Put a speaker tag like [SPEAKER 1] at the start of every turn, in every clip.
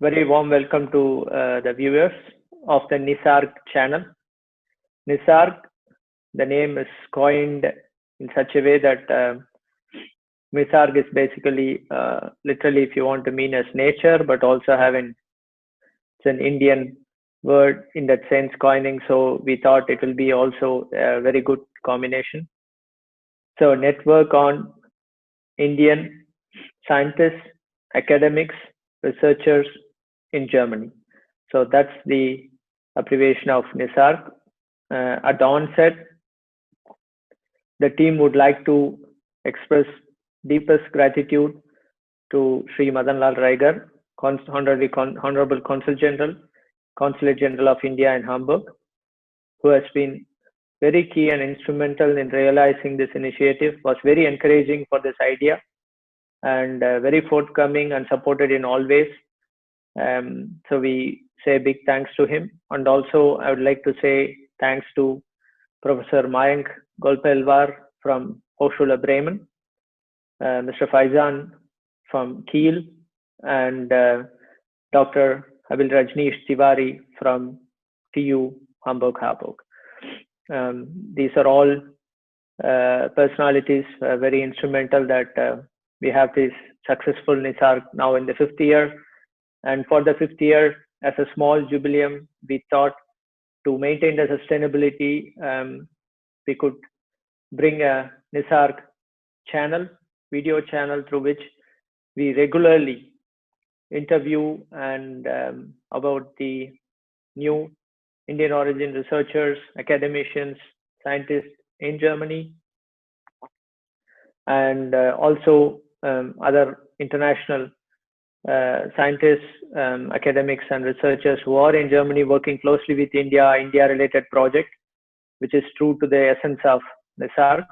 [SPEAKER 1] Very warm welcome to the viewers of the NISARG channel. NISARG, the name is coined in such a way that NISARG is basically, literally, if you want to mean as nature, but also it's an Indian word in that sense coining. So we thought it will be also a very good combination. So network on Indian scientists, academics, researchers in Germany. So that's the abbreviation of NISARG. At the onset, the team would like to express deepest gratitude to Sri Madan Lal Raigar, Honorable Consul General, Consulate General of India in Hamburg, who has been very key and instrumental in realizing this initiative, was very encouraging for this idea, and very forthcoming and supported in all ways. So we say big thanks to him. And also I would like to say thanks to Professor Mayank Golpelwar from Hochschule Bremen, Mr. Faizan from Kiel, and Dr. Rajnish Tiwari from TU Hamburg. These are all personalities very instrumental that we have this successful NISARG now in the 5th year. And for the 5th year, as a small jubileum, we thought to maintain the sustainability, we could bring a NISARG channel, video channel, through which we regularly interview and about the new Indian origin researchers, academicians, scientists in Germany, and also other international scientists, academics and researchers who are in Germany working closely with India related project, which is true to the essence of NISARG.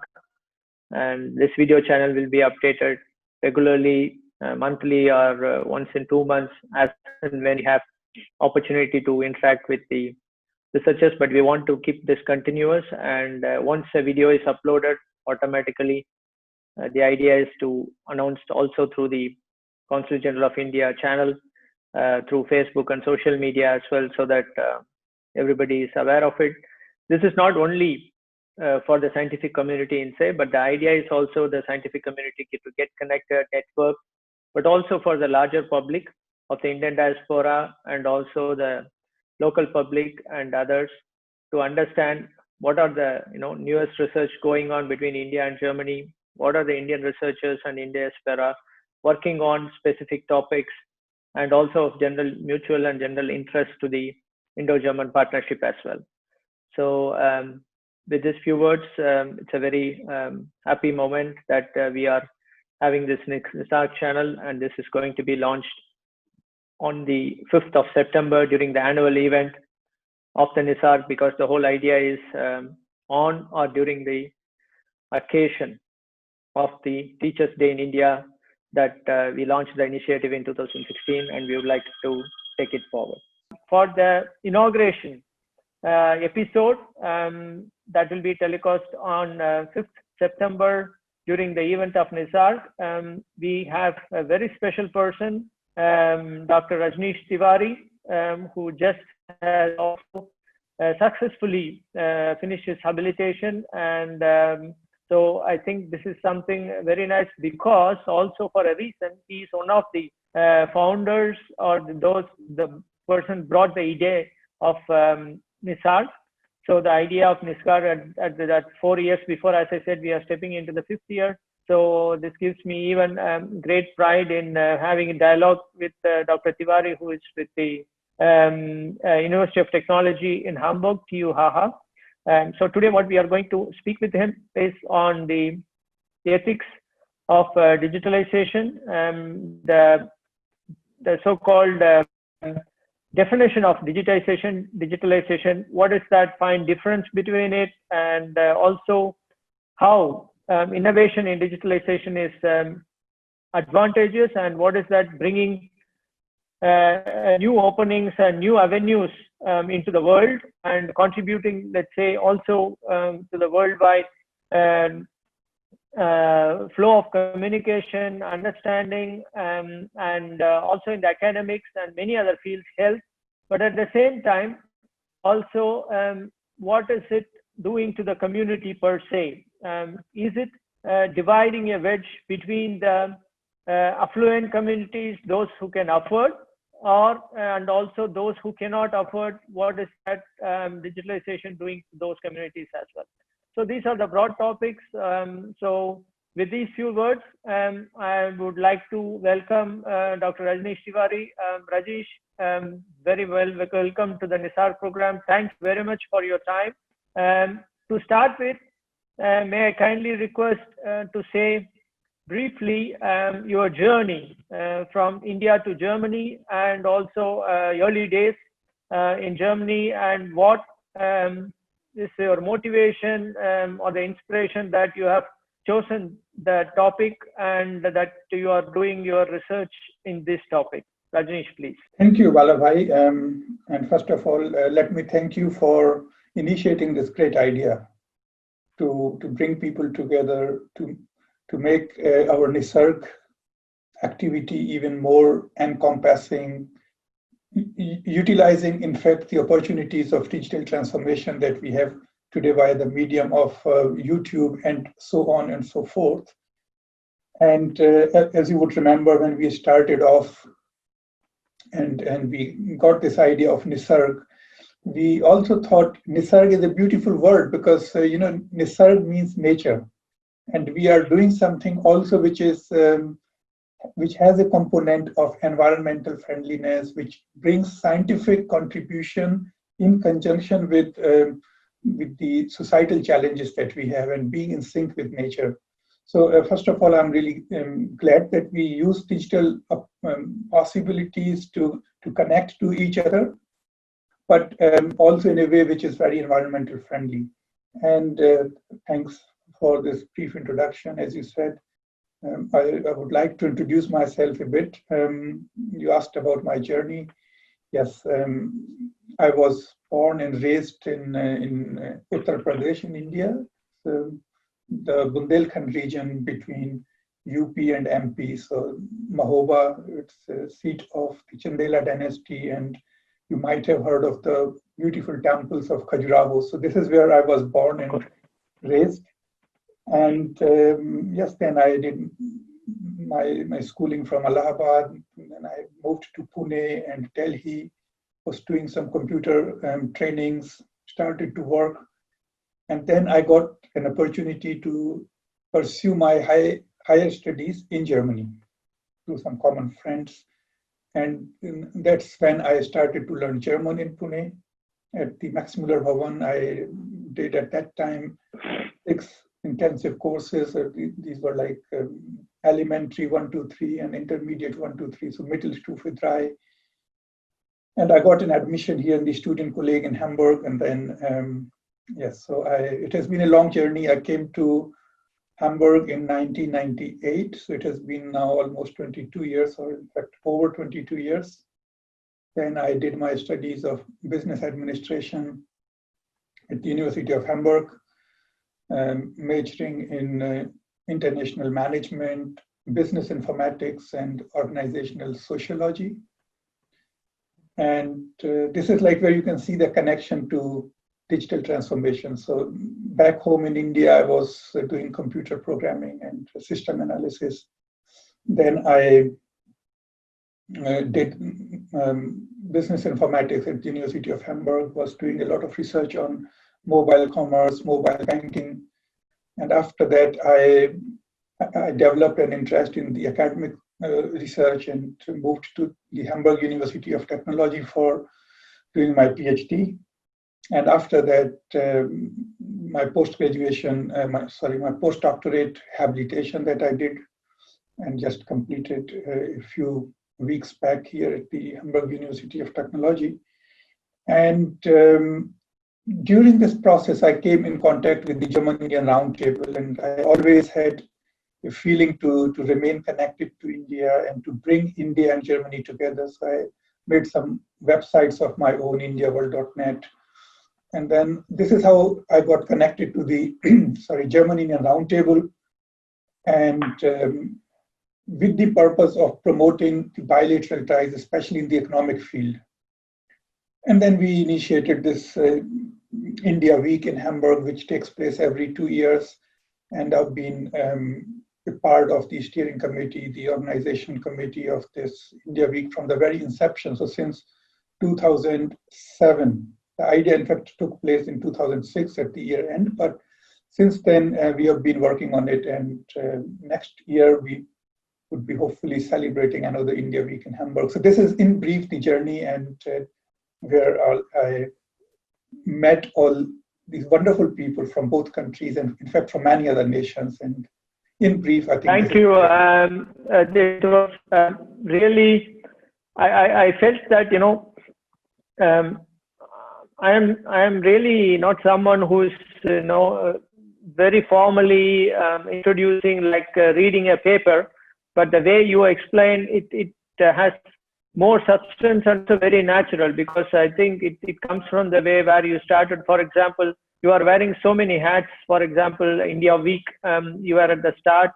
[SPEAKER 1] And this video channel will be updated regularly, monthly or once in 2 months, as and when we have opportunity to interact with the researchers. But we want to keep this continuous, and once a video is uploaded, automatically the idea is to announce also through the Consul General of India channel, through Facebook and social media as well, so that everybody is aware of it. This is not only for the scientific community in say, but the idea is also the scientific community to get connected, network, but also for the larger public of the Indian diaspora and also the local public and others to understand what are the newest research going on between India and Germany, what are the Indian researchers and Indian diaspora working on specific topics, and also of general mutual and general interest to the Indo-German partnership as well. So with these few words, it's a very happy moment that we are having this NISARG channel, and this is going to be launched on the 5th of September during the annual event of the NISARG, because the whole idea is on or during the occasion of the Teachers' Day in India that we launched the initiative in 2016, and we would like to take it forward. For the inauguration episode that will be telecast on 5th September during the event of NISARG, we have a very special person, Dr. Rajnish Tiwari, who just has also successfully finished his habilitation. And so I think this is something very nice, because also for a reason, he is one of the founders, or the person brought the idea of NISARG. So the idea of NISARG at that 4 years before, as I said, we are stepping into the 5th year. So this gives me even great pride in having a dialogue with Dr. Tiwari, who is with the University of Technology in Hamburg, TUHH. So today what we are going to speak with him is on the ethics of digitalization, the so-called definition of digitalization, what is that fine difference between it, and also how innovation in digitalization is advantageous, and what is that bringing new openings and new avenues into the world, and contributing, let's say, also to the worldwide flow of communication, understanding, and also in the academics and many other fields help. But at the same time, also, what is it doing to the community per se? Is it dividing a wedge between the affluent communities, those who can afford, and also those who cannot afford? What is that digitalization doing to those communities as well? So these are the broad topics. So with these few words, I would like to welcome Dr. Rajnish Tiwari. Rajesh, very well welcome to the NISARG program. Thanks very much for your time. To start with, may I kindly request to say briefly your journey from India to Germany, and also early days in Germany, and what is your motivation or the inspiration that you have chosen the topic and that you are doing your research in this topic. Rajnish, please.
[SPEAKER 2] Thank you, Balabhai. And first of all, let me thank you for initiating this great idea to bring people together to make our NISARG activity even more encompassing, utilizing, in fact, the opportunities of digital transformation that we have today via the medium of YouTube and so on and so forth. And as you would remember, when we started off and we got this idea of NISARG, we also thought NISARG is a beautiful word because, NISARG means nature. And we are doing something also which is which has a component of environmental friendliness, which brings scientific contribution in conjunction with the societal challenges that we have and being in sync with nature. So first of all, I'm really glad that we use digital possibilities to connect to each other, but also in a way which is very environmental friendly. And thanks for this brief introduction. As you said, I would like to introduce myself a bit. You asked about my journey. Yes, I was born and raised in Uttar Pradesh in India, so the Bundelkhand region between UP and MP. So Mahoba, it's a seat of the Chandela dynasty, and you might have heard of the beautiful temples of Khajuraho. So this is where I was born and raised. And yes, then I did my schooling from Allahabad, and I moved to Pune and Delhi, was doing some computer trainings, started to work. And then I got an opportunity to pursue my higher studies in Germany through some common friends. And that's when I started to learn German in Pune at the Max Müller Bhavan. I did at that time 6 intensive courses. These were like elementary 1, 2, 3 and intermediate 1, 2, 3, so Mittelstufe 3. And I got an admission here in the Student College in Hamburg. And then, yes, so it has been a long journey. I came to Hamburg in 1998. So it has been now almost 22 years, or in fact, over 22 years. Then I did my studies of business administration at the University of Hamburg, majoring in international management, business informatics, and organizational sociology. And this is like where you can see the connection to digital transformation. So back home in India, I was doing computer programming and system analysis. Then I did business informatics at the University of Hamburg, was doing a lot of research on mobile commerce, mobile banking. And after that, I developed an interest in the academic research and moved to the Hamburg University of Technology for doing my PhD. And after that, my post-graduation, my postdoctorate habilitation that I did and just completed a few weeks back here at the Hamburg University of Technology. And during this process, I came in contact with the German-Indian Roundtable, and I always had a feeling to remain connected to India and to bring India and Germany together. So I made some websites of my own, indiaworld.net. And then this is how I got connected to the German-Indian Roundtable. and with the purpose of promoting the bilateral ties, especially in the economic field. And then we initiated this India Week in Hamburg, which takes place every 2 years. And I've been a part of the steering committee, the organization committee of this India Week from the very inception. So since 2007, the idea in fact took place in 2006 at the year end, but since then we have been working on it, and next year we would be hopefully celebrating another India Week in Hamburg. So this is in brief the journey, and where I met all these wonderful people from both countries, and in fact from many other nations. And in brief, I think.
[SPEAKER 1] Thank you. It was really. I felt that I am really not someone who is very formally introducing like reading a paper, but the way you explain it has more substance and so very natural, because I think it comes from the way where you started. For example, you are wearing so many hats. For example, India Week, you were at the start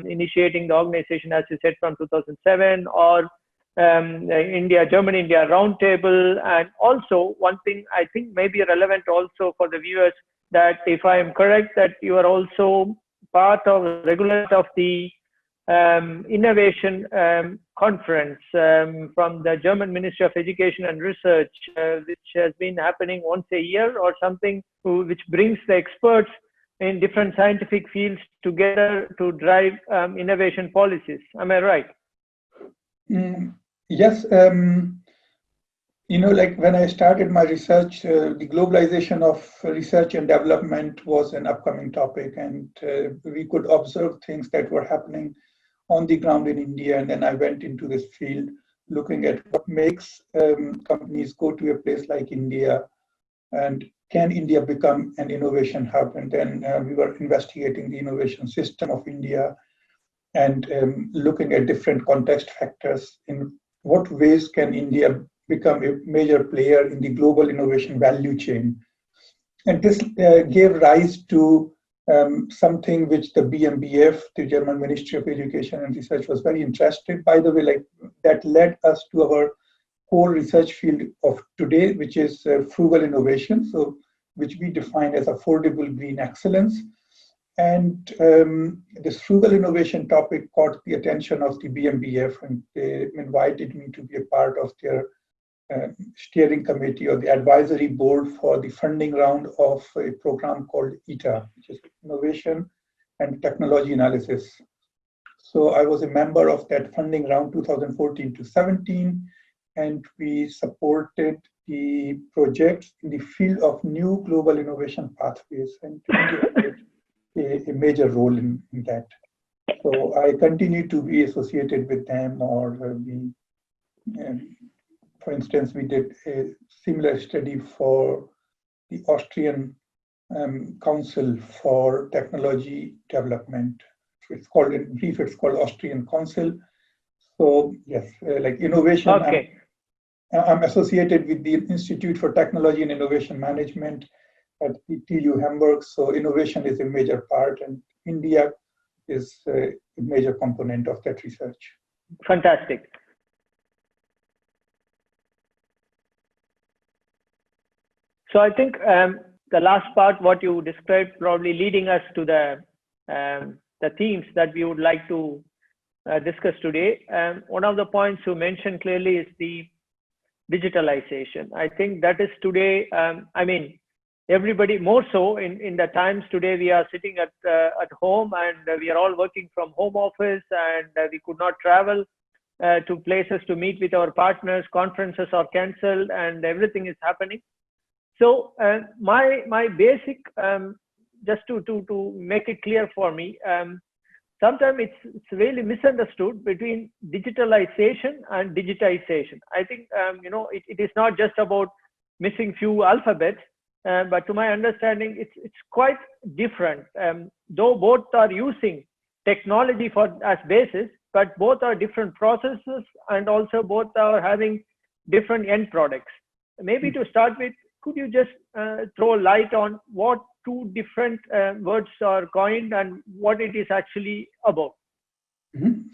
[SPEAKER 1] initiating the organization, as you said, from 2007, or German-India Roundtable. And also one thing I think may be relevant also for the viewers, that if I am correct, that you are also part of regular of the innovation conference from the German Ministry of Education and Research, which has been happening once a year or something, which brings the experts in different scientific fields together to drive innovation policies. Am I right?
[SPEAKER 2] Yes. Like when I started my research, the globalization of research and development was an upcoming topic, and we could observe things that were happening on the ground in India. And then I went into this field looking at what makes companies go to a place like India, and can India become an innovation hub? And then we were investigating the innovation system of India, and looking at different context factors. In what ways can India become a major player in the global innovation value chain? And this gave rise to something which the BMBF, the German Ministry of Education and Research, was very interested. By the way, that led us to our core research field of today, which is frugal innovation, so which we define as affordable green excellence. And this frugal innovation topic caught the attention of the BMBF, and they invited me to be a part of their steering committee or the advisory board for the funding round of a program called ITA, which is Innovation and Technology Analysis. So I was a member of that funding round 2014 to 17, and we supported the projects in the field of new global innovation pathways, and India played a major role in that. So I continue to be associated with them, or for instance, we did a similar study for the Austrian Council for Technology Development. It's called, in brief, it's called Austrian Council. So yes, like innovation.
[SPEAKER 1] Okay.
[SPEAKER 2] I'm associated with the Institute for Technology and Innovation Management at the TU Hamburg. So innovation is a major part, and India is a major component of that research.
[SPEAKER 1] Fantastic. So I think the last part, what you described, probably leading us to the themes that we would like to discuss today. One of the points you mentioned clearly is the digitalization. I think that is today, I mean, everybody more so in the times today, we are sitting at home, and we are all working from home office, and we could not travel to places to meet with our partners. Conferences are cancelled, and everything is happening. So my basic, just to make it clear for me, sometimes it's really misunderstood between digitalization and digitization. I think it is not just about missing few alphabets, but to my understanding, it's quite different. Though both are using technology as basis, but both are different processes, and also both are having different end products. Maybe to start with, could you just throw light on what two different words are coined and what it is actually about?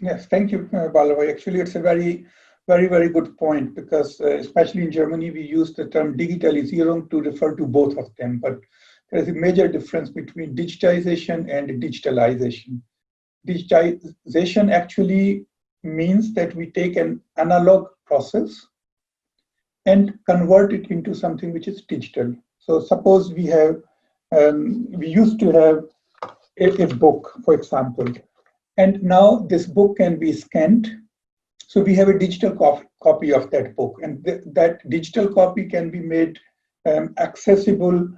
[SPEAKER 2] Yes, thank you, Balabai. Actually, it's a very, very good point because especially in Germany, we use the term Digitalisierung to refer to both of them. But there is a major difference between digitization and digitalization. Digitization actually means that we take an analog process and convert it into something which is digital. So suppose we used to have a book, for example, and now this book can be scanned. So we have a digital copy of that book, and that digital copy can be made accessible,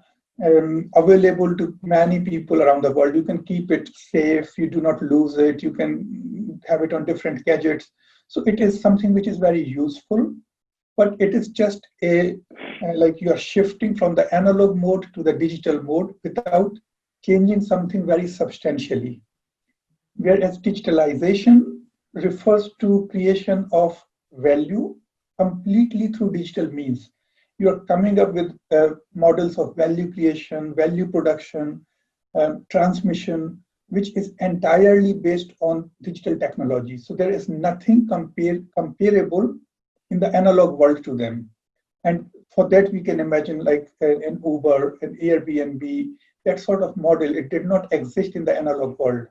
[SPEAKER 2] available to many people around the world. You can keep it safe, you do not lose it, you can have it on different gadgets. So it is something which is very useful, but it is just like you are shifting from the analog mode to the digital mode without changing something very substantially. Whereas digitalization refers to creation of value completely through digital means. You are coming up with models of value creation, value production, transmission, which is entirely based on digital technology. So there is nothing comparable in the analog world to them. And for that, we can imagine like an Uber, an Airbnb, that sort of model. It did not exist in the analog world.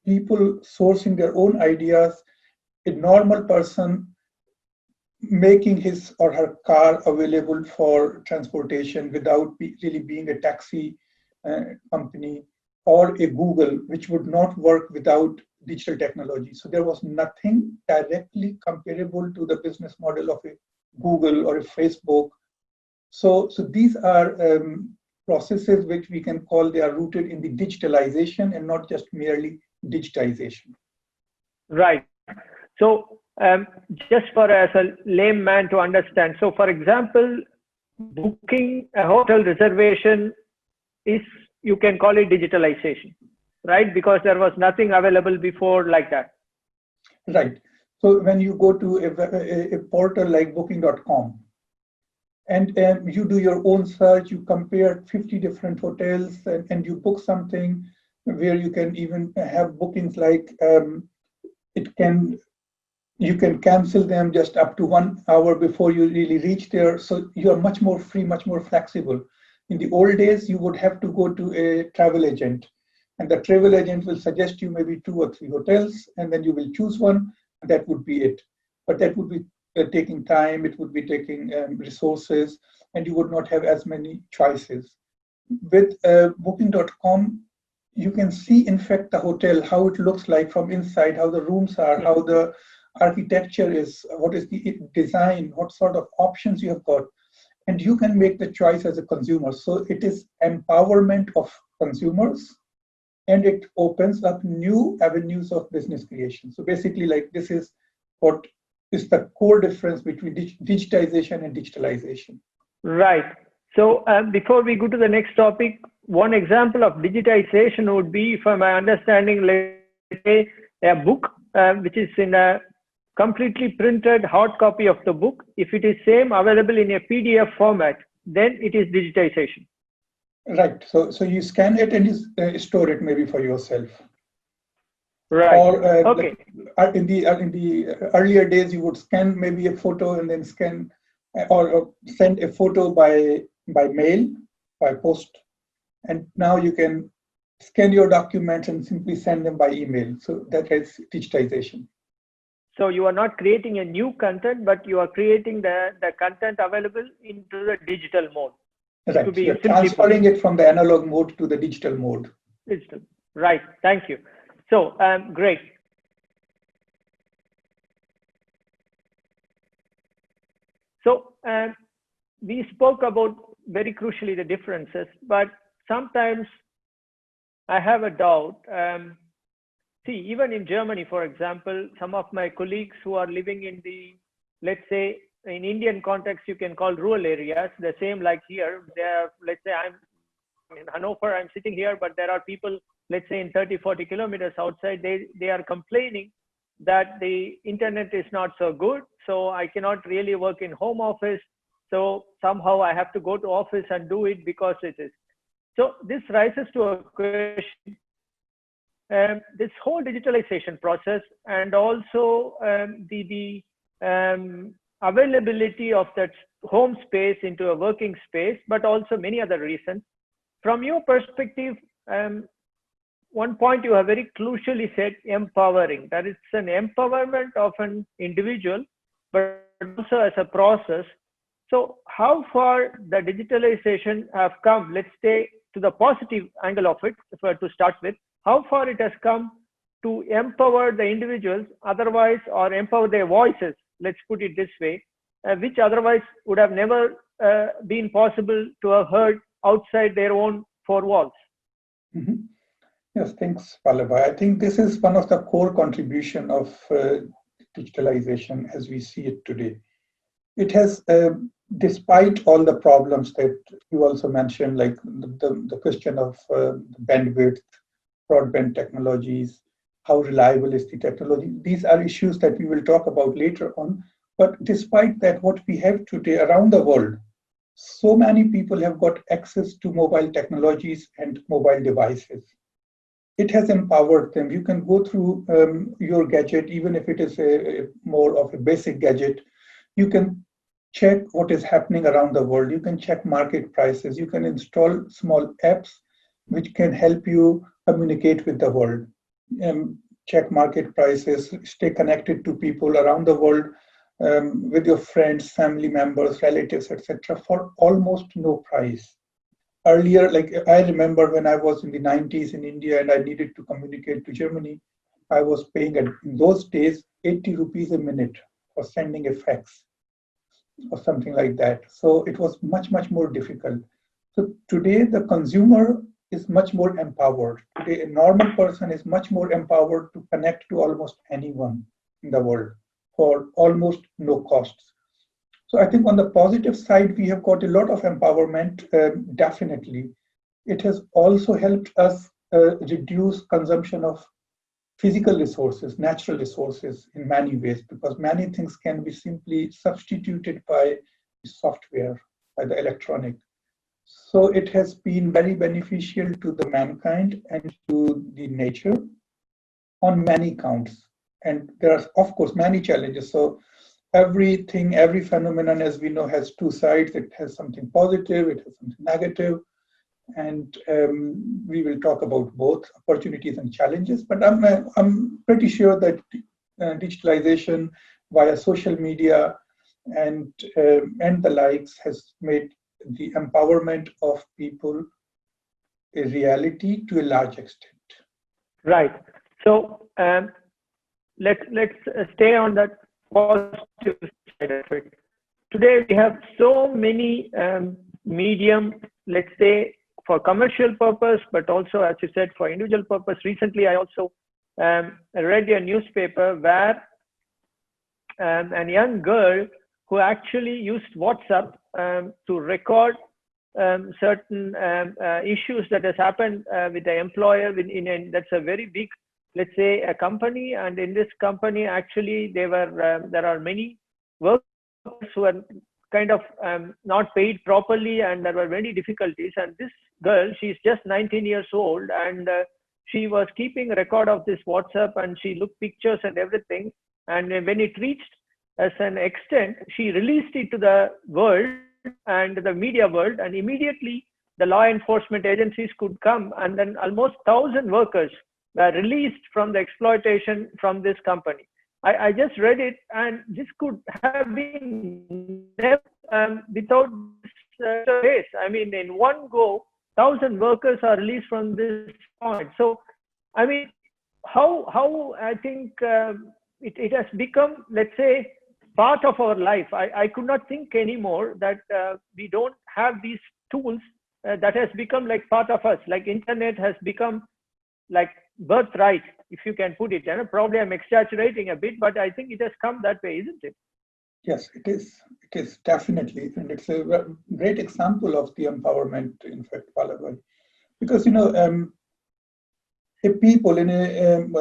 [SPEAKER 2] People sourcing their own ideas, a normal person making his or her car available for transportation without really being a taxi company, or a Google, which would not work without digital technology. So there was nothing directly comparable to the business model of a Google or a Facebook. So these are processes which we can call they are rooted in the digitalization and not just merely digitization.
[SPEAKER 1] Right. So just for as a layman to understand, so for example, booking a hotel reservation is, you can call it digitalization, right? Because there was nothing available before like that.
[SPEAKER 2] Right. So when you go to a portal like booking.com and you do your own search, you compare 50 different hotels and you book something where you can even have bookings like you can cancel them just up to 1 hour before you really reach there. So you are much more free, much more flexible. In the old days, you would have to go to a travel agent, and the travel agent will suggest you maybe 2 or 3 hotels, and then you will choose one, and that would be it. But that would be taking time, it would be taking resources, and you would not have as many choices. With booking.com, you can see, in fact, the hotel, how it looks like from inside, how the rooms are, how the architecture is, what is the design, what sort of options you have got. And you can make the choice as a consumer. So it is empowerment of consumers, and it opens up new avenues of business creation. So basically, like, this is what is the core difference between digitization and digitalization.
[SPEAKER 1] Right. So before we go to the next topic, one example of digitization would be, from my understanding, let's say a book which is in a completely printed hard copy of the book. If it is same available in a PDF format, then it is digitization.
[SPEAKER 2] Right. So you scan it and you store it maybe for yourself.
[SPEAKER 1] Right.
[SPEAKER 2] Or
[SPEAKER 1] okay.
[SPEAKER 2] Like in the earlier days, you would scan maybe a photo and then scan or send a photo by mail, by post. And now you can scan your documents and simply send them by email. So that is digitization.
[SPEAKER 1] So you are not creating a new content, but you are creating the content available into the digital mode.
[SPEAKER 2] Right. You're transferring it from the analog mode to the digital mode.
[SPEAKER 1] Digital. Right. Thank you. So great. So we spoke about very crucially the differences, but sometimes I have a doubt. See, even in Germany, for example, some of my colleagues who are living in the, let's say, in Indian context, you can call rural areas, the same like here. There, let's say I'm in Hannover, I'm sitting here, but there are people, let's say in 30, 40 kilometers outside, they are complaining that the internet is not so good. So I cannot really work in home office. So somehow I have to go to office and do it because it is. So this rises to a question, this whole digitalization process and also the availability of that home space into a working space, but also many other reasons. From your perspective, one point you have very crucially said, empowering. That it's an empowerment of an individual, but also as a process. So how far the digitalization have come, let's say to the positive angle of it, to start with, how far it has come to empower the individuals otherwise, or empower their voices, let's put it this way, which otherwise would have never been possible to have heard outside their own four walls.
[SPEAKER 2] Mm-hmm. Yes, thanks, Vallabhai. I think this is one of the core contribution of digitalization as we see it today. It has, despite all the problems that you also mentioned, like the question of bandwidth, broadband technologies, how reliable is the technology? These are issues that we will talk about later on. But despite that, what we have today around the world, so many people have got access to mobile technologies and mobile devices. It has empowered them. You can go through your gadget, even if it is a more of a basic gadget. You can check what is happening around the world. You can check market prices. You can install small apps which can help you communicate with the world, check market prices, stay connected to people around the world, with your friends, family members, relatives, etc., for almost no price. Earlier, like I remember when I was in the 90s in India and I needed to communicate to Germany, I was paying in those days 80 rupees a minute for sending a fax or something like that. So it was much, much more difficult. So today the consumer is much more empowered. Today a normal person is much more empowered to connect to almost anyone in the world for almost no costs. So I think on the positive side, we have got a lot of empowerment, definitely. It has also helped us reduce consumption of physical resources, natural resources in many ways, because many things can be simply substituted by software, by the electronic. So it has been very beneficial to the mankind and to the nature on many counts. And there are, of course, many challenges. So everything, every phenomenon, as we know, has two sides. It has something positive, it has something negative. And we will talk about both opportunities and challenges. But I'm pretty sure that digitalization via social media and the likes has made the empowerment of people a reality to a large extent.
[SPEAKER 1] Right. So let's stay on that positive side of it. Today we have so many medium, let's say, for commercial purpose, but also, as you said, for individual purpose. Recently, I also read a newspaper where a young girl who actually used WhatsApp to record certain issues that has happened with the employer that's a very big, let's say, a company. And in this company, actually, there are many workers who are kind of not paid properly, and there were many difficulties. And this girl, she's just 19 years old, and she was keeping a record of this WhatsApp, and she looked pictures and everything. And when it reached as an extent, she released it to the world and the media world, and immediately the law enforcement agencies could come, and then almost 1,000 workers were released from the exploitation from this company. I just read it, and this could have been never without this case. I mean, in one go, 1,000 workers are released from this point. So, I mean, how I think it has become, let's say, part of our life. I could not think anymore that we don't have these tools that has become like part of us. Like internet has become like birthright, if you can put it. And probably I'm exaggerating a bit, but I think it has come that way, isn't it?
[SPEAKER 2] Yes, it is. It is definitely, and it's a great example of the empowerment. In fact, Vallabhai, because a people in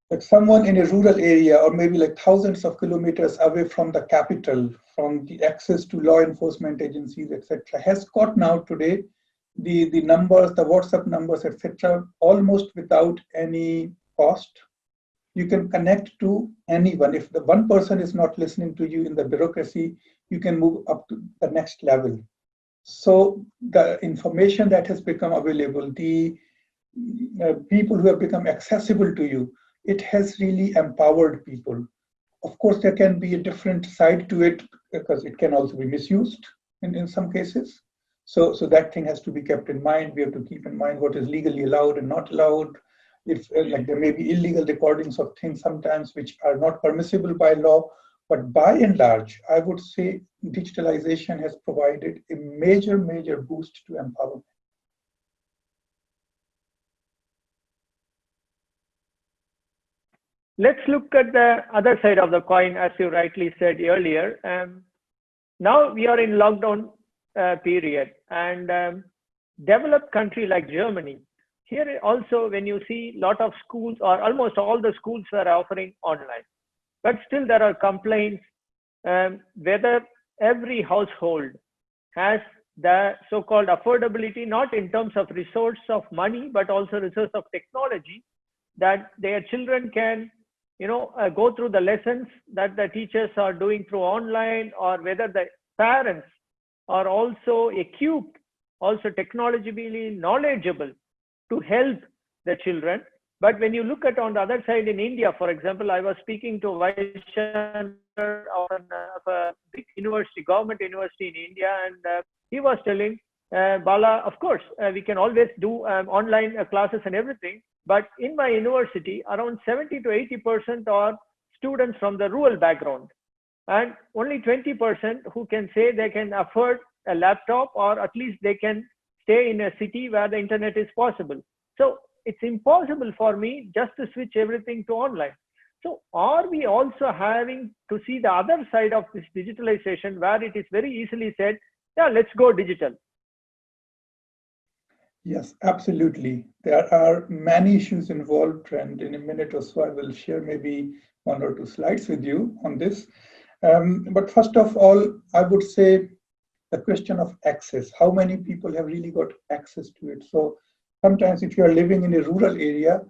[SPEAKER 2] like someone in a rural area, or maybe like thousands of kilometers away from the capital, from the access to law enforcement agencies, etc., has got now today the numbers, the WhatsApp numbers, etc., almost without any cost. You can connect to anyone. If the one person is not listening to you in the bureaucracy, you can move up to the next level. So the information that has become available, the people who have become accessible to you, it has really empowered people. Of course, there can be a different side to it because it can also be misused in some cases. So that thing has to be kept in mind. We have to keep in mind what is legally allowed and not allowed. If like there may be illegal recordings of things sometimes which are not permissible by law, but by and large, I would say digitalization has provided a major boost to empowerment.
[SPEAKER 1] Let's look at the other side of the coin, as you rightly said earlier. Now we are in lockdown period, and developed country like Germany, here also when you see a lot of schools or almost all the schools are offering online, but still there are complaints whether every household has the so-called affordability, not in terms of resource of money, but also resource of technology, that their children can go through the lessons that the teachers are doing through online, or whether the parents are also equipped, also technologically knowledgeable to help the children. But when you look at on the other side in India, for example, I was speaking to a vice chancellor of a big university, government university in India, and he was telling, Bala, of course, we can always do online classes and everything, but in my university, around 70 to 80% are students from the rural background, and only 20% who can say they can afford a laptop, or at least they can stay in a city where the internet is possible. So it's impossible for me just to switch everything to online. So are we also having to see the other side of this digitalization, where it is very easily said, yeah, let's go digital?
[SPEAKER 2] Yes, absolutely. There are many issues involved, and in a minute or so, I will share maybe one or two slides with you on this. But first of all, I would say the question of access. How many people have really got access to it? So sometimes if you are living in a rural area,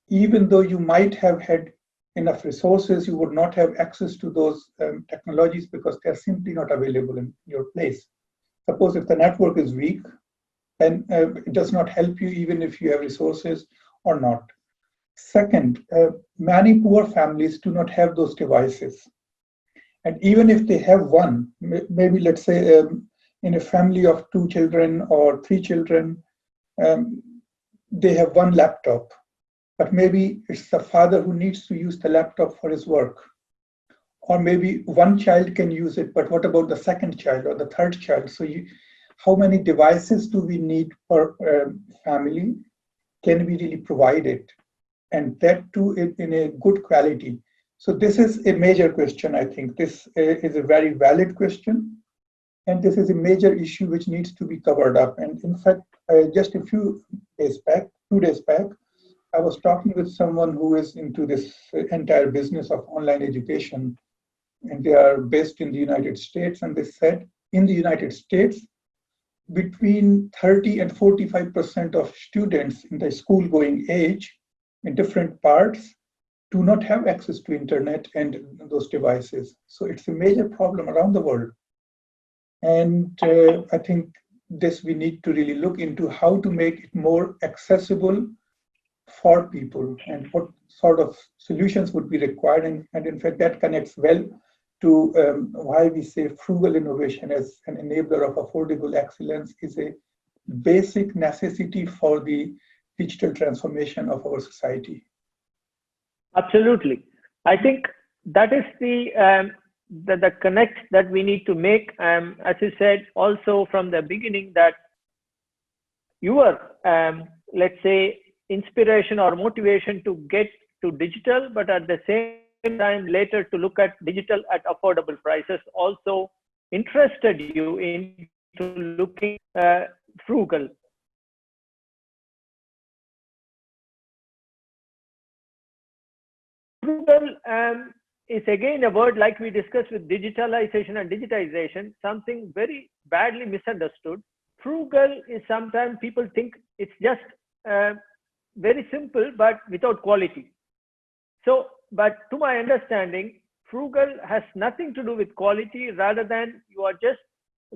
[SPEAKER 2] even though you might have had enough resources, you would not have access to those technologies because they're simply not available in your place. Suppose if the network is weak, then it does not help you even if you have resources or not. Second, many poor families do not have those devices. And even if they have one, maybe let's say in a family of 2 children or 3 children, they have one laptop, but maybe it's the father who needs to use the laptop for his work. Or maybe one child can use it, but what about the second child or the third child? So how many devices do we need per family? Can we really provide it? And that too in a good quality. So this is a major question, I think. This is a very valid question. And this is a major issue which needs to be covered up. And in fact, just a few days back, 2 days back, I was talking with someone who is into this entire business of online education. And they are based in the United States. And they said in the United States, between 30 and 45% of students in the school-going age in different parts do not have access to internet and those devices. So it's a major problem around the world. And I think this we need to really look into how to make it more accessible for people and what sort of solutions would be required. And in fact, that connects well to why we say frugal innovation as an enabler of affordable excellence is a basic necessity for the digital transformation of our society.
[SPEAKER 1] Absolutely. I think that is the connect that we need to make. As you said, also from the beginning, that your, let's say, inspiration or motivation to get to digital, but at the same time later to look at digital at affordable prices also interested you into looking frugal. Frugal is again a word, like we discussed with digitalization and digitization, something very badly misunderstood. frugal is sometimes people think it's just very simple, but without quality. So, but to my understanding, frugal has nothing to do with quality, rather than you are just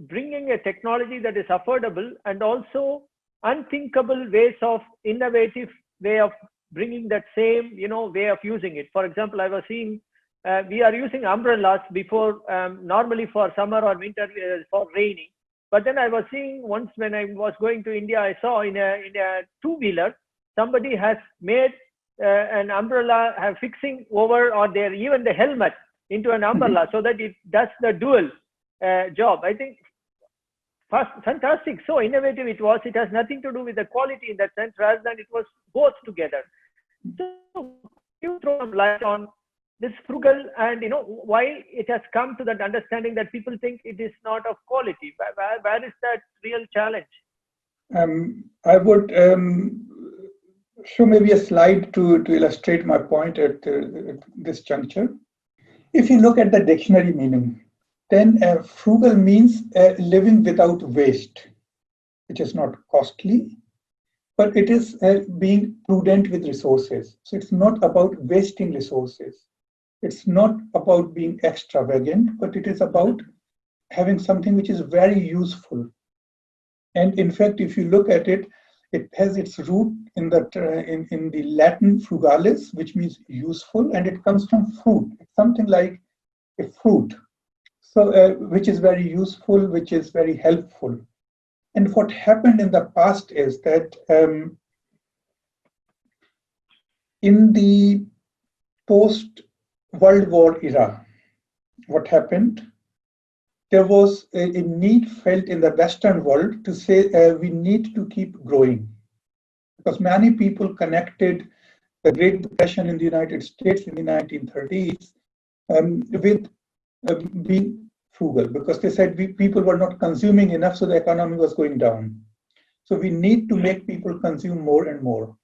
[SPEAKER 1] bringing a technology that is affordable and also unthinkable ways of innovative way of bringing that same, way of using it. For example, I was seeing we are using umbrellas before, normally for summer or winter for raining. But then I was seeing once when I was going to India, I saw in a two-wheeler, somebody has made an umbrella fixing over, or even the helmet into an umbrella, so that it does the dual job. I think fantastic, so innovative it was. It has nothing to do with the quality in that sense, rather than it was both together. So you throw some light on this frugal, and why it has come to that understanding that people think it is not of quality. Where is that real challenge?
[SPEAKER 2] I would show maybe a slide to illustrate my point at this juncture. If you look at the dictionary meaning, then frugal means living without waste, which is not costly, but it is being prudent with resources. So it's not about wasting resources. It's not about being extravagant, but it is about having something which is very useful. And in fact, if you look at it, it has its root in the Latin frugalis, which means useful, and it comes from fruit. It's something like a fruit, so which is very useful, which is very helpful. And what happened in the past is that in the post-World War era, what happened? There was a need felt in the Western world to say we need to keep growing, because many people connected the Great Depression in the United States in the 1930s with being frugal, because they said people were not consuming enough, so the economy was going down. So we need to make people consume more and more.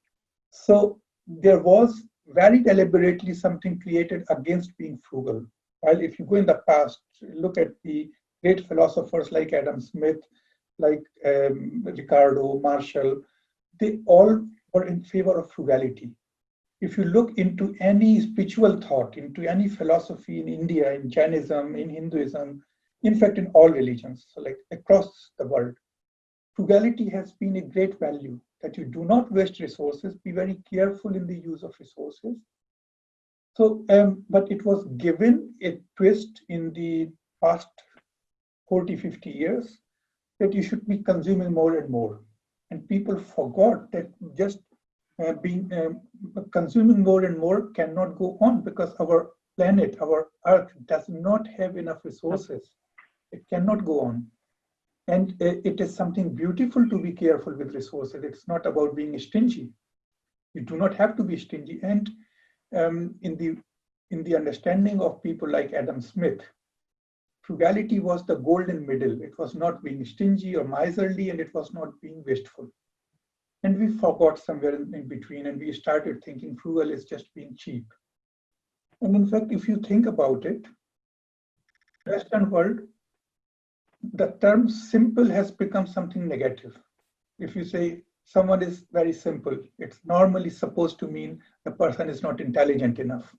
[SPEAKER 2] So there was very deliberately something created against being frugal. While if you go in the past, look at the great philosophers like Adam Smith, like Ricardo, Marshall, they all were in favor of frugality. If you look into any spiritual thought, into any philosophy in India, in Jainism, in Hinduism, in fact, in all religions, so like across the world, frugality has been a great value, that you do not waste resources, be very careful in the use of resources. So, but it was given a twist in the past 40, 50 years that you should be consuming more and more. And people forgot that just consuming more and more cannot go on, because our planet, our Earth, does not have enough resources. It cannot go on. And it is something beautiful to be careful with resources. It's not about being stingy. You do not have to be stingy. And in the understanding of people like Adam Smith, frugality was the golden middle. It was not being stingy or miserly, and it was not being wasteful. And we forgot somewhere in between, and we started thinking frugal is just being cheap. And in fact, if you think about it, Western world, the term simple has become something negative. If you say someone is very simple, it's normally supposed to mean the person is not intelligent enough.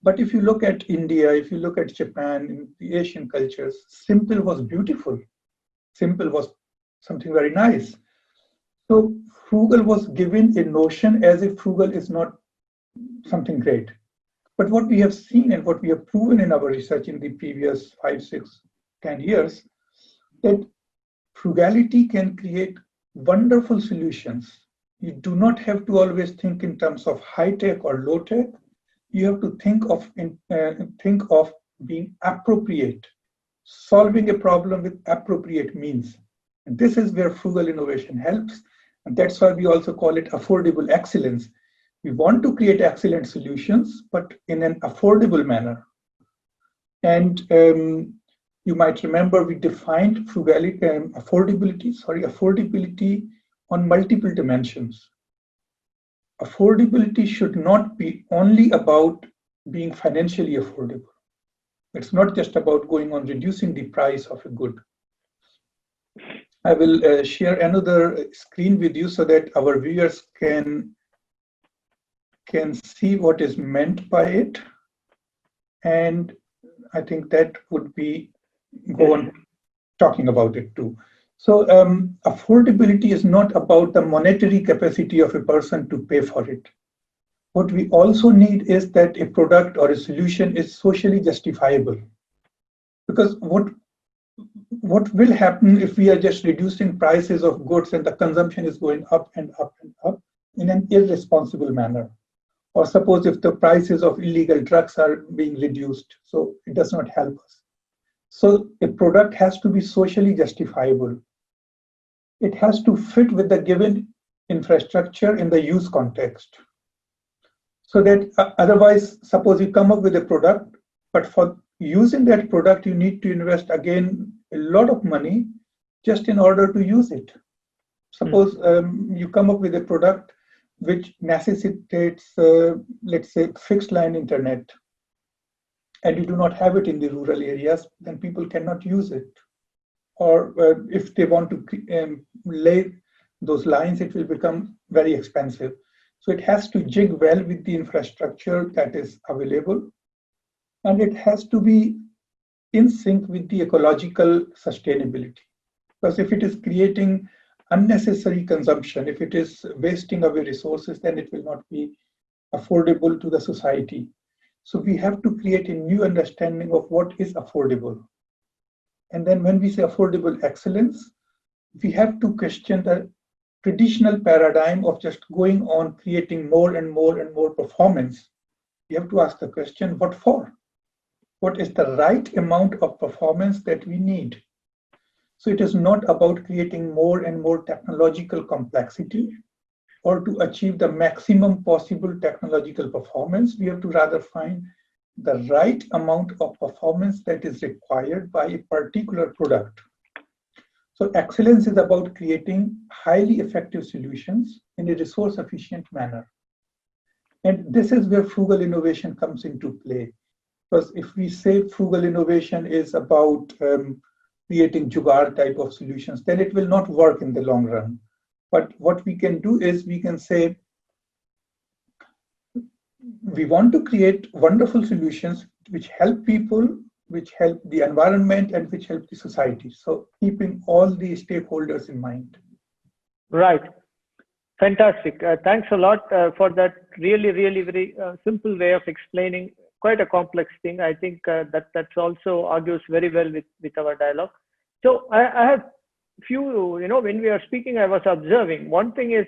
[SPEAKER 2] But if you look at India, if you look at Japan, in the Asian cultures, simple was beautiful. Simple was something very nice. So frugal was given a notion as if frugal is not something great. But what we have seen and what we have proven in our research in the previous 5, 6, 10 years, that frugality can create wonderful solutions. You do not have to always think in terms of high tech or low tech. You have to think of being appropriate, solving a problem with appropriate means. And this is where frugal innovation helps. And that's why we also call it affordable excellence. We want to create excellent solutions, but in an affordable manner. And you might remember we defined affordability on multiple dimensions. Affordability should not be only about being financially affordable. It's not just about going on reducing the price of a good. I will share another screen with you so that our viewers can see what is meant by it. And I think that would be go on talking about it too. So affordability is not about the monetary capacity of a person to pay for it. What we also need is that a product or a solution is socially justifiable. Because what will happen if we are just reducing prices of goods and the consumption is going up and up and up in an irresponsible manner? Or suppose if the prices of illegal drugs are being reduced, so it does not help us. So a product has to be socially justifiable. It has to fit with the given infrastructure in the use context. So that otherwise, suppose you come up with a product, but for using that product, you need to invest again a lot of money just in order to use it. Suppose you come up with a product which necessitates, let's say, fixed line internet, and you do not have it in the rural areas, then people cannot use it. Or if they want to lay those lines, it will become very expensive. So it has to jig well with the infrastructure that is available, and it has to be in sync with the ecological sustainability. Because if it is creating unnecessary consumption, if it is wasting away resources, then it will not be affordable to the society. So we have to create a new understanding of what is affordable. And then when we say affordable excellence, we have to question the traditional paradigm of just going on creating more and more and more performance. We have to ask the question, what for? What is the right amount of performance that we need? So it is not about creating more and more technological complexity or to achieve the maximum possible technological performance. We have to rather find the right amount of performance that is required by a particular product. So excellence is about creating highly effective solutions in a resource efficient manner. And this is where frugal innovation comes into play. Because if we say frugal innovation is about creating jugaad type of solutions, then it will not work in the long run. But what we can do is we can say, we want to create wonderful solutions which help people, which help the environment, and which help the society. So keeping all the stakeholders in mind.
[SPEAKER 1] Right. Fantastic. Thanks a lot for that really very simple way of explaining quite a complex thing. I think that's also argues very well with our dialogue. So I have few, when we are speaking, I was observing one thing is,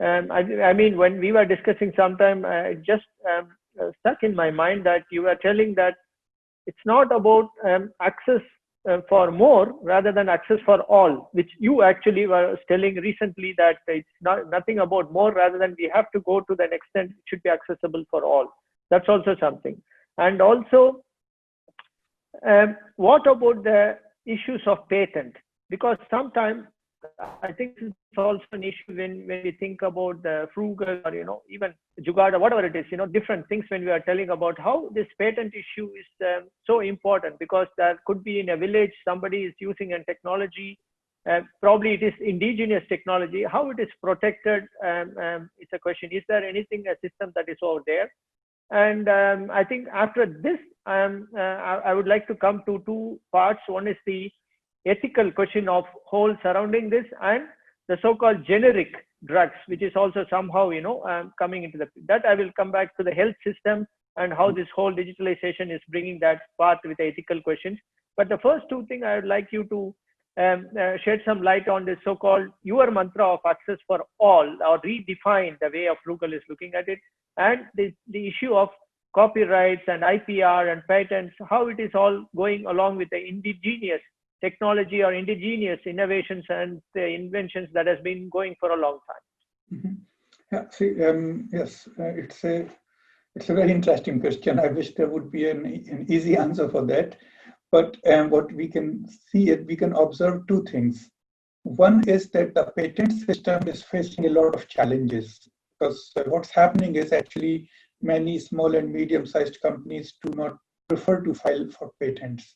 [SPEAKER 1] I mean, when we were discussing sometime, it just stuck in my mind that you were telling that it's not about access for more rather than access for all, which you actually were telling recently that it's nothing about more rather than we have to go to the extent it should be accessible for all. That's also something. And also, what about the issues of patent? Because sometimes I think it's also an issue when we think about the frugal or even jugaad or whatever it is, different things when we are telling about how this patent issue is so important, because there could be in a village somebody is using a technology, probably it is indigenous technology, how it is protected. It's a question, is there anything, a system that is over there? And I think after this, I would like to come to two parts. One is the ethical question of whole surrounding this, and the so-called generic drugs, which is also somehow coming into that. I will come back to the health system and how this whole digitalization is bringing that part with ethical questions. But the first two things I would like you to shed some light on this so-called your mantra of access for all, or redefine the way of Frugal is looking at it, and the issue of copyrights and IPR and patents, how it is all going along with the indigenous technology or indigenous innovations and the inventions that has been going for a long time.
[SPEAKER 2] Mm-hmm. Yeah, see, yes, it's a very interesting question. I wish there would be an easy answer for that. But what we can see is we can observe two things. One is that the patent system is facing a lot of challenges, because what's happening is actually many small and medium-sized companies do not prefer to file for patents,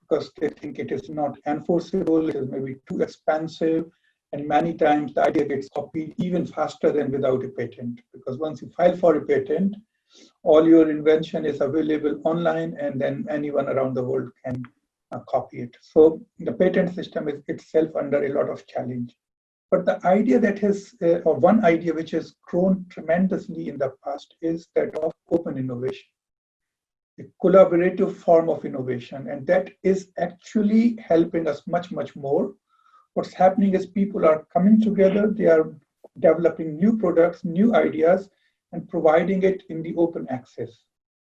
[SPEAKER 2] because they think it is not enforceable, it is maybe too expensive, and many times the idea gets copied even faster than without a patent. Because once you file for a patent, all your invention is available online, and then anyone around the world can copy it. So the patent system is itself under a lot of challenge. But the idea that has, or one idea which has grown tremendously in the past is that of open innovation, a collaborative form of innovation. And that is actually helping us much, much more. What's happening is people are coming together, they are developing new products, new ideas, and providing it in the open access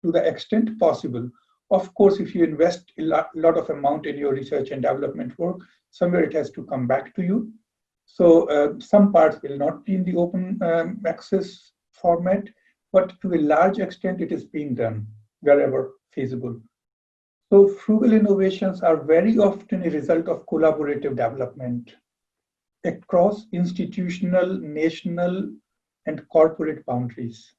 [SPEAKER 2] to the extent possible. Of course, if you invest a lot of amount in your research and development work, somewhere it has to come back to you. So some parts will not be in the open access format, but to a large extent it is being done wherever feasible. So frugal innovations are very often a result of collaborative development across institutional, national, and corporate boundaries.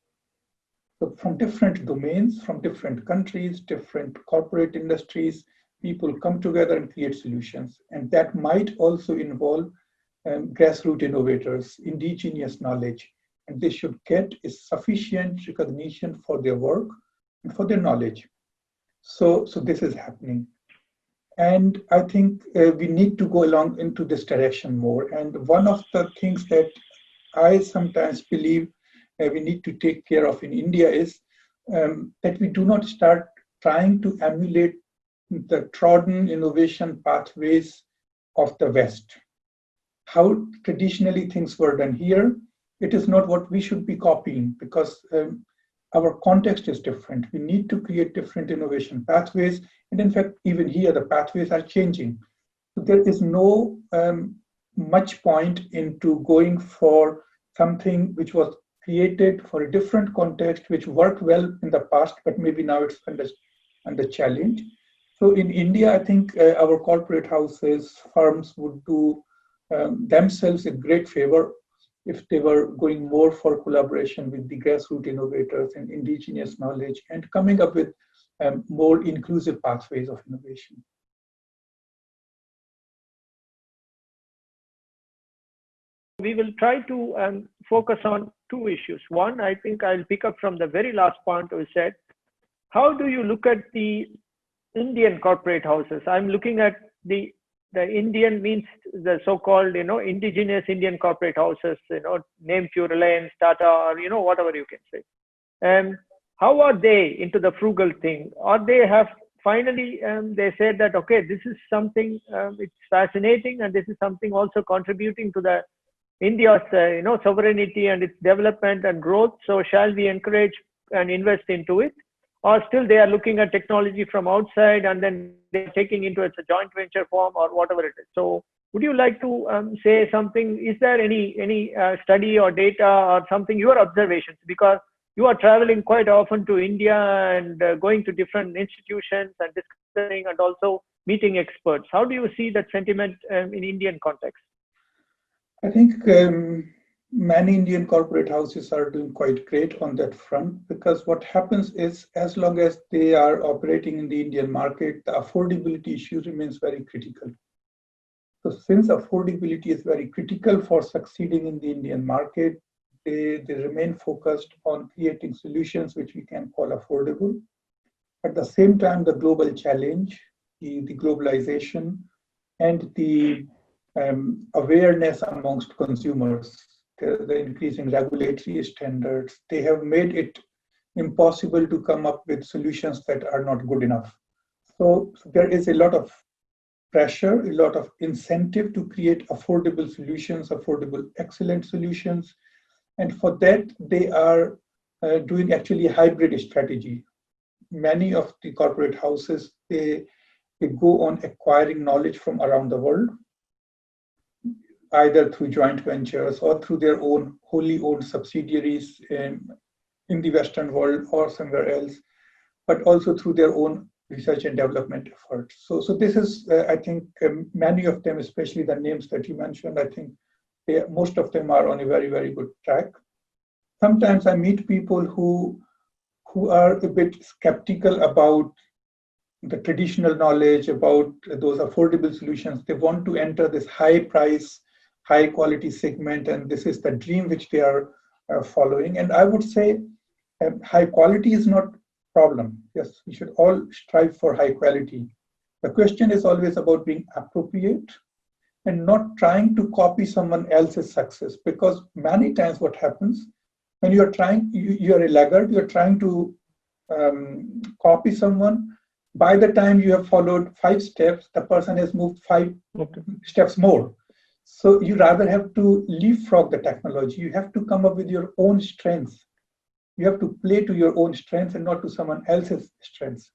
[SPEAKER 2] So from different domains, from different countries, different corporate industries, people come together and create solutions. And that might also involve grassroots innovators, indigenous knowledge, and they should get a sufficient recognition for their work and for their knowledge. So this is happening. And I think we need to go along into this direction more. And one of the things that I sometimes believe we need to take care of in India is that we do not start trying to emulate the trodden innovation pathways of the West. How traditionally things were done here, it is not what we should be copying, because our context is different. We need to create different innovation pathways. And in fact, even here, the pathways are changing. So there is no much point into going for something which was created for a different context, which worked well in the past, but maybe now it's under challenge. So in India, I think our corporate houses, firms would do themselves a great favor if they were going more for collaboration with the grassroots innovators and indigenous knowledge and coming up with more inclusive pathways of innovation.
[SPEAKER 1] We will try to focus on two issues. One, I think I'll pick up from the very last point you said. How do you look at the Indian corporate houses? I'm looking at the Indian means the so-called, indigenous Indian corporate houses, name few Reliance, Tata, or, whatever you can say. How are they into the frugal thing? Or they have finally, they said that, okay, this is something, it's fascinating, and this is something also contributing to the India's, sovereignty and its development and growth. So shall we encourage and invest into it? Or still they are looking at technology from outside and then they're taking into it a joint venture form or whatever it is. So would you like to say something? Is there any study or data or something, your observations? Because you are traveling quite often to India and going to different institutions and discussing and also meeting experts. How do you see that sentiment in Indian context?
[SPEAKER 2] I think many Indian corporate houses are doing quite great on that front, because what happens is, as long as they are operating in the Indian market, the affordability issue remains very critical. So since affordability is very critical for succeeding in the Indian market, they remain focused on creating solutions which we can call affordable. At the same time, the global challenge, the globalization, and the awareness amongst consumers, the increasing regulatory standards, they have made it impossible to come up with solutions that are not good enough. So there is a lot of pressure, a lot of incentive to create affordable solutions, affordable, excellent solutions. And for that, they are doing actually a hybrid strategy. Many of the corporate houses, they go on acquiring knowledge from around the world, either through joint ventures or through their own wholly owned subsidiaries in the Western world or somewhere else, but also through their own research and development efforts. So this is, I think, many of them, especially the names that you mentioned, I think most of them are on a very, very good track. Sometimes I meet people who are a bit skeptical about the traditional knowledge, about those affordable solutions. They want to enter this high price, high quality segment, and this is the dream which they are following. And I would say high quality is not problem. Yes, we should all strive for high quality. The question is always about being appropriate and not trying to copy someone else's success, because many times what happens when you are trying, you are a laggard, you are trying to copy someone. By the time you have followed 5 steps, the person has moved 5 steps more. So you rather have to leapfrog the technology. You have to come up with your own strengths. You have to play to your own strengths and not to someone else's strengths.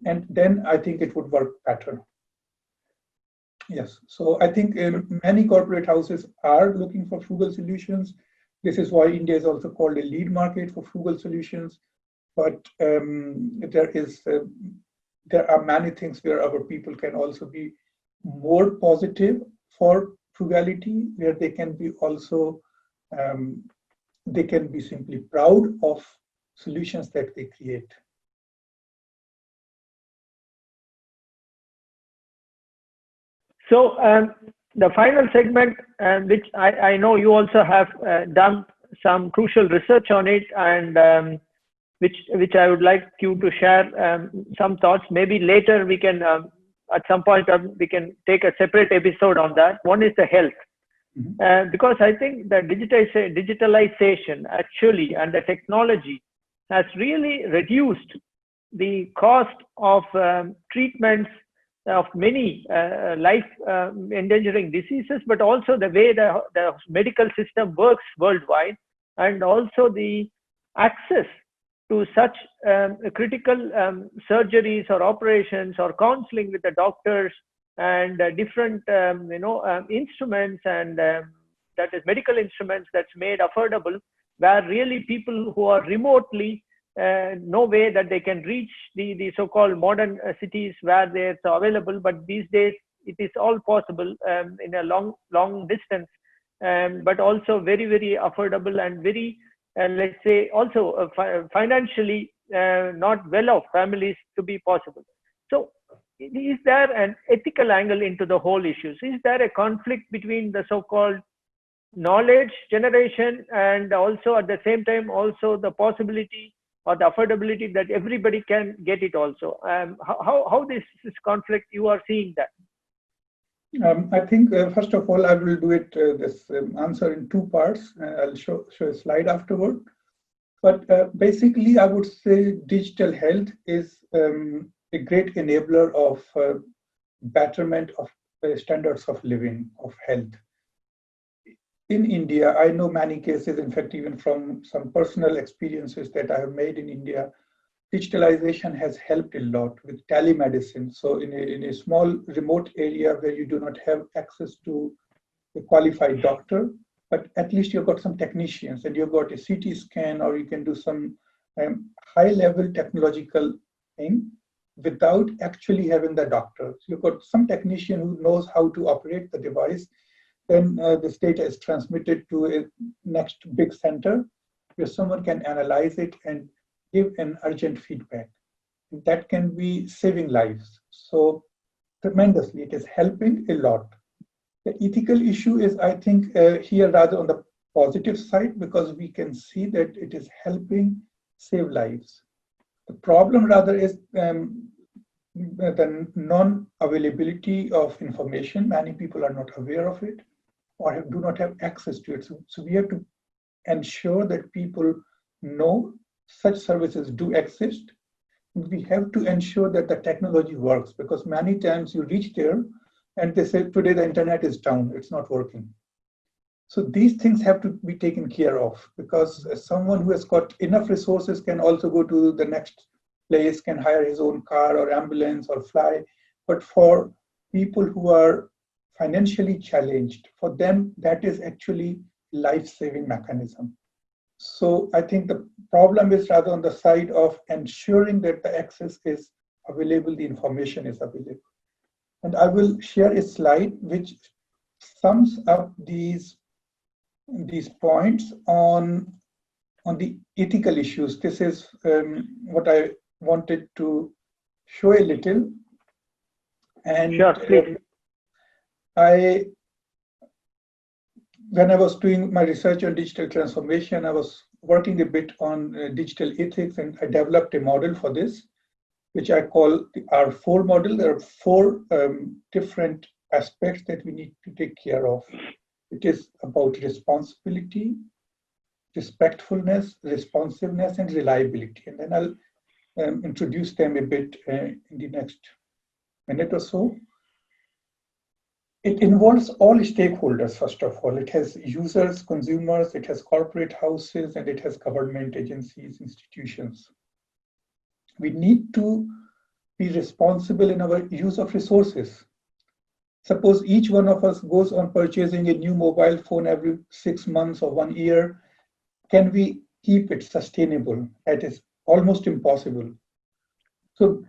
[SPEAKER 2] And then I think it would work better. Yes, so I think many corporate houses are looking for frugal solutions. This is why India is also called a lead market for frugal solutions. But there are many things where our people can also be more positive for frugality, where they can be also, they can be simply proud of solutions that they create.
[SPEAKER 1] So the final segment, which I know you also have done some crucial research on it, and which I would like you to share some thoughts. Maybe later we can, at some point, we can take a separate episode on that. One is the health. Because I think the digitalization actually and the technology has really reduced the cost of treatments of many life endangering diseases, but also the way the medical system works worldwide, and also the access to such critical surgeries or operations or counseling with the doctors and different instruments, and that is medical instruments that's made affordable, where really people who are remotely no way that they can reach the so-called modern cities where they're available, but these days it is all possible in a long distance, but also very, very affordable and very let's say also financially not well-off families to be possible. So is there an ethical angle into the whole issues? Is there a conflict between the so-called knowledge generation and also at the same time also the possibility or the affordability that everybody can get it also? How this conflict you are seeing that?
[SPEAKER 2] I think first of all I will do it this answer in 2 parts. I'll show a slide afterward. But basically I would say digital health is a great enabler of betterment of standards of living, of health. In India, I know many cases, in fact, even from some personal experiences that I have made in India, digitalization has helped a lot with telemedicine. So in a small remote area where you do not have access to a qualified doctor, but at least you've got some technicians and you've got a CT scan, or you can do some high-level technological thing without actually having the doctor. So you've got some technician who knows how to operate the device. Then this data is transmitted to a next big center where someone can analyze it and give an urgent feedback. That can be saving lives. So tremendously, it is helping a lot. The ethical issue is, I think, here rather on the positive side, because we can see that it is helping save lives. The problem rather is the non-availability of information. Many people are not aware of it or do not have access to it. So we have to ensure that people know such services do exist. We have to ensure that the technology works, because many times you reach there and they say, today the internet is down, it's not working. So these things have to be taken care of, because someone who has got enough resources can also go to the next place, can hire his own car or ambulance or fly. But for people who are financially challenged, for them, that is actually life-saving mechanism. So I think the problem is rather on the side of ensuring that the access is available, the information is available. And I will share a slide which sums up these points on the ethical issues. This is what I wanted to show a little. And
[SPEAKER 1] sure, please.
[SPEAKER 2] When I was doing my research on digital transformation, I was working a bit on digital ethics, and I developed a model for this, which I call the R4 model. There are four different aspects that we need to take care of. It is about responsibility, respectfulness, responsiveness, and reliability. And then I'll introduce them a bit in the next minute or so. It involves all stakeholders, first of all. It has users, consumers, it has corporate houses, and it has government agencies, institutions. We need to be responsible in our use of resources. Suppose each one of us goes on purchasing a new mobile phone every 6 months or 1 year. Can we keep it sustainable? That is almost impossible. So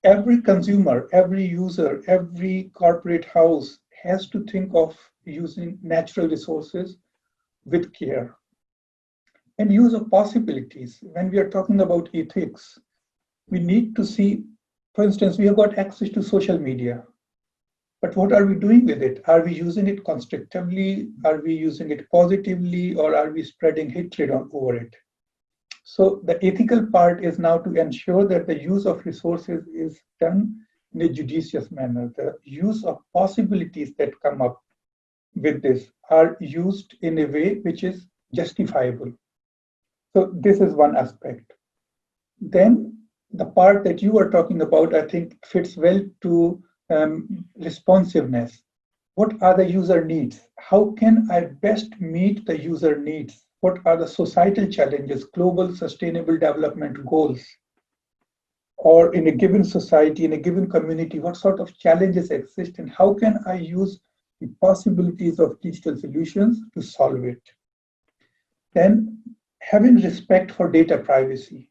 [SPEAKER 2] every consumer, every user, every corporate house has to think of using natural resources with care. And use of possibilities. When we are talking about ethics, we need to see, for instance, we have got access to social media. But what are we doing with it? Are we using it constructively? Are we using it positively? Or are we spreading hatred over it? So the ethical part is now to ensure that the use of resources is done in a judicious manner. The use of possibilities that come up with this are used in a way which is justifiable. So this is one aspect. Then the part that you are talking about, I think, fits well to responsiveness. What are the user needs? How can I best meet the user needs? What are the societal challenges, global sustainable development goals? Or in a given society, in a given community, what sort of challenges exist, and how can I use the possibilities of digital solutions to solve it? Then having respect for data privacy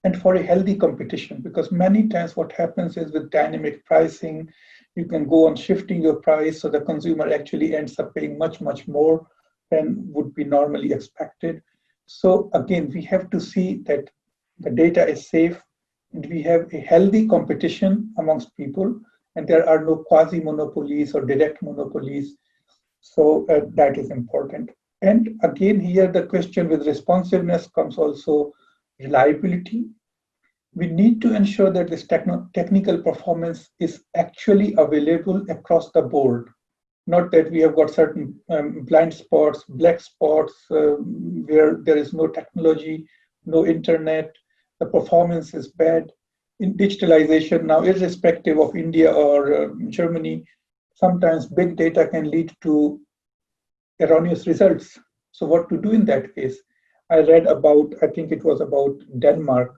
[SPEAKER 2] and for a healthy competition, because many times what happens is with dynamic pricing, you can go on shifting your price so the consumer actually ends up paying much, much more than would be normally expected. So again, we have to see that the data is safe and we have a healthy competition amongst people, and there are no quasi-monopolies or direct monopolies. So that is important. And again, here the question with responsiveness comes also reliability. We need to ensure that this technical performance is actually available across the board. Not that we have got certain blind spots, black spots, where there is no technology, no internet, the performance is bad. In digitalization now, irrespective of India or Germany, sometimes big data can lead to erroneous results. So what to do in that case? I read about, I think it was about Denmark.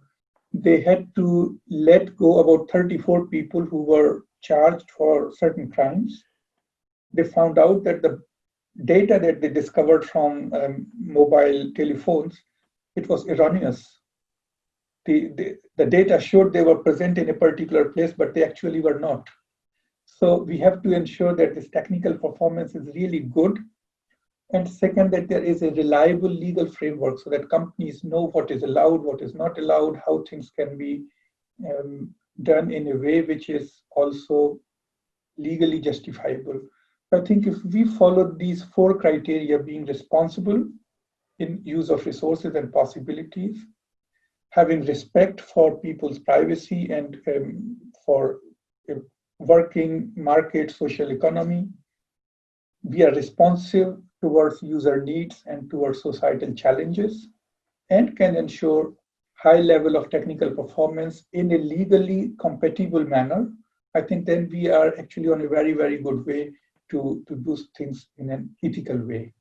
[SPEAKER 2] They had to let go about 34 people who were charged for certain crimes. They found out that the data that they discovered from mobile telephones, it was erroneous. The data showed they were present in a particular place, but they actually were not. So we have to ensure that this technical performance is really good. And second, that there is a reliable legal framework so that companies know what is allowed, what is not allowed, how things can be done in a way which is also legally justifiable. I think if we follow these four criteria, being responsible in use of resources and possibilities, having respect for people's privacy and for a working market social economy, we are responsive towards user needs and towards societal challenges, and can ensure high level of technical performance in a legally compatible manner, I think then we are actually on a very, very good way to do things in an ethical way.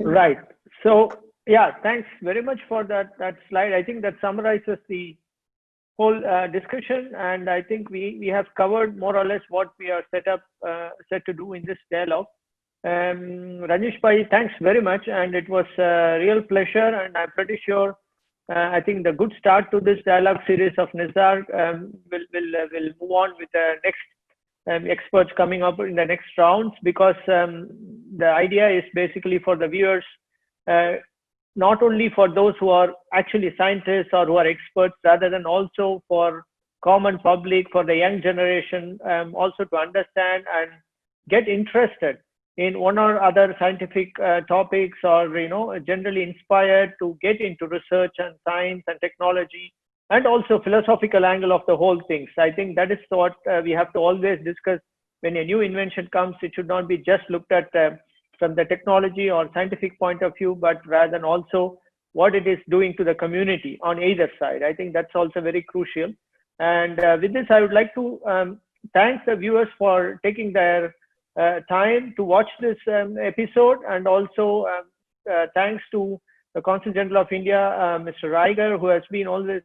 [SPEAKER 1] Okay. Right. So yeah, thanks very much for that slide. I think that summarizes the whole discussion, and I think we have covered more or less what we are set to do in this dialogue. Rajnish Bhai, thanks very much, and it was a real pleasure, and I'm pretty sure I think the good start to this dialogue series of NISARG will move on with the next experts coming up in the next rounds, because the idea is basically for the viewers not only for those who are actually scientists or who are experts, rather than also for common public, for the young generation, also to understand and get interested in one or other scientific topics, or generally inspired to get into research and science and technology, and also philosophical angle of the whole things. I think that is what we have to always discuss. When a new invention comes, it should not be just looked at from the technology or scientific point of view, but rather than also what it is doing to the community on either side. I think that's also very crucial. And with this, I would like to thank the viewers for taking their time to watch this episode, and also thanks to the Consul General of India, Mr. Raigar, who has been always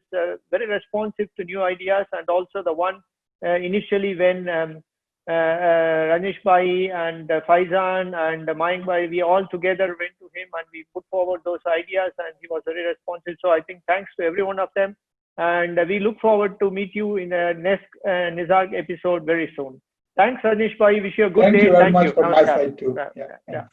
[SPEAKER 1] very responsive to new ideas, and also the one initially when Rajnish Bhai and Faizan and Mayank Bhai, we all together went to him and we put forward those ideas, and he was very responsive. So I think thanks to every one of them, and we look forward to meet you in the next NISARG episode very soon. Thanks, Rajnish Bhai. Wish you a good day.
[SPEAKER 2] Thank you very much
[SPEAKER 1] you.
[SPEAKER 2] from my side too.
[SPEAKER 1] Yeah.